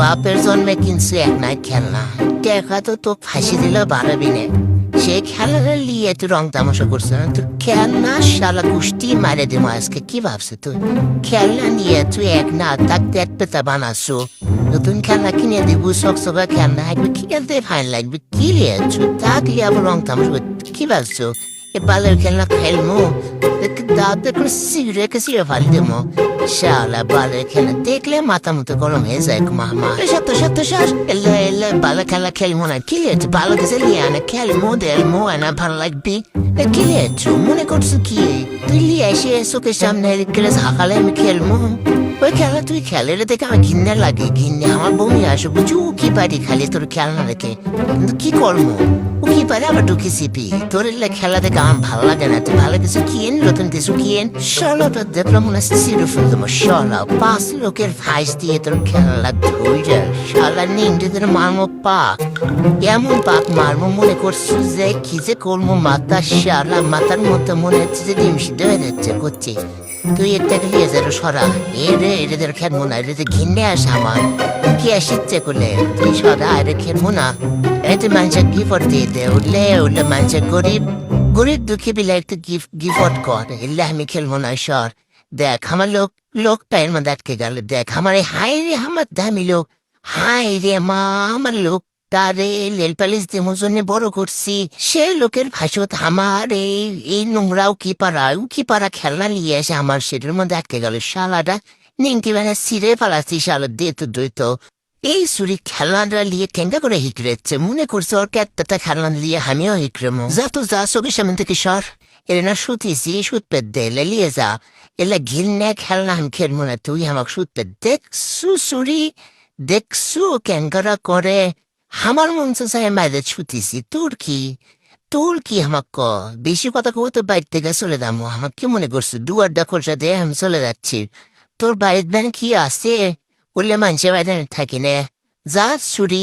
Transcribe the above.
বাপের জন্মে কিনছে এক নাই খেলনা, টাকা তো তো ফাঁসি দিল বাড়াবি নে। সে খেলাটা নিয়ে তুই রং তামাশা করছে না, তুই খেলনা শালা কুষ্টি মারে দিব আজকে। কি ভাবছে তুই? খেলনা নিয়ে তুই এক না থাকতে এক পেতা বানাচ্ছো, নতুন খেলনা কিনে দিব, সকসকা খেলনা একবার খেলতে ফাইন লাগবে। কি লিয়েছো থাকলে আবার রং তামাশা কি ভাবছো? এ বালের খেলনা খেলবো দাঁতে করে সিগরে সিরে ফাল দেবো। শালা বালের খেলা দেখলে মাথা মতো গরম হয়ে যায়। মামা সত্য সত্য শ্বাস এলে এলে বালের খেলা খেলবো না। কি লিয়েছো? ভালো কিছু লিয়ে আনে খেলবো দেলমো আনা ভালো লাগবে। কি লিয়েছো মনে করছো কি? তুই লিয়ে এসে চোখের সামনে গেলে সকালে আমি খেলবো। ওই খেলা তুই খেলে রে দেখে আমার ঘিন্না লাগে, ঘিন্নে আমার বমি আসে বুঝু। কি পারি খালি তোর খেলনা রেখে, কিন্তু কি করবো? ও কি পারে আবার ঢুকি সিপি। তোর খেলা দেখে আমার ভালো লাগে না। তুই ভালো কিছু কিন, নতুন কিছু কিন। ষোলোটা দেখলো মনে হয় সিরো ফেল দেবো। ষোলো 5 লোকের ফাইস দিয়ে তোর খেলা ধৈর্য শালা নিংড়ে তোর মারমো পাক। এমন পাক মারমো মনে করছি যে কি যে করবো। মাথা শালা মাথার মতো মনে হচ্ছে যে ডিম সিদ্ধ হয়ে যাচ্ছে করছি। তুই একটা নিয়ে যাবো সরা এদের খেলবো না। এদের ঘিন্নে আস আমার কি আসিচ্ছে করলে তুই সরা এদের খেলবো না। এতে মানুষের গিফট দিয়ে দে, উঠলে উঠলে মানুষের গরিব গরিব দুঃখী বিলে একটু গিফট কর। এলে আমি খেলবো না সর। দেখ আমার লোক পায়ের মধ্যে আটকে গেল। দেখ আমার এই হাই রে আমার দামি লোক, হাই রে মা আমার লোক তারে লেল পালিশ দেমোর জন্য বড় করছি। সে লোকের ভাষত আমার এই নোংরাও কি পারা খেলনা নিয়ে এসে আমার সেটার মধ্যে আটকে গেল। শালাটা নিংটি বেলা ছিঁড়ে পালাচ্ছি শালা দিয়ে তো দইত। এই সুরি খেলনাটা নিয়ে কেঙ্গা করে হিকড়েছে, মনে করছে ওর ক্যাটটা খেলনা নিয়ে আমিও হিকড়েমো। যা তো যা চোখের সামনে থেকে সর। এর না শুতিছি সুত পেট দে লিয়ে যা। এলা ঘিরনে খেলনা আমি খেলবো না। তুই আমাকে সুত পেট দেখছু সুরি, দেখছু কেঙ্গারা করে। আমার মন চাই মাইরে ছুটিছি। তোর কি আমাক ক? বেশি কথা কব তো বাইর থেকে চলে যাবো। আমার কি মনে করছো দুয়ারটা খরচা দিয়ে আমি চলে যাচ্ছি? তোর বাড়ির ব্যান কি আছে? বললে মানুষের বাইরে থাকি না। যা ছুরি।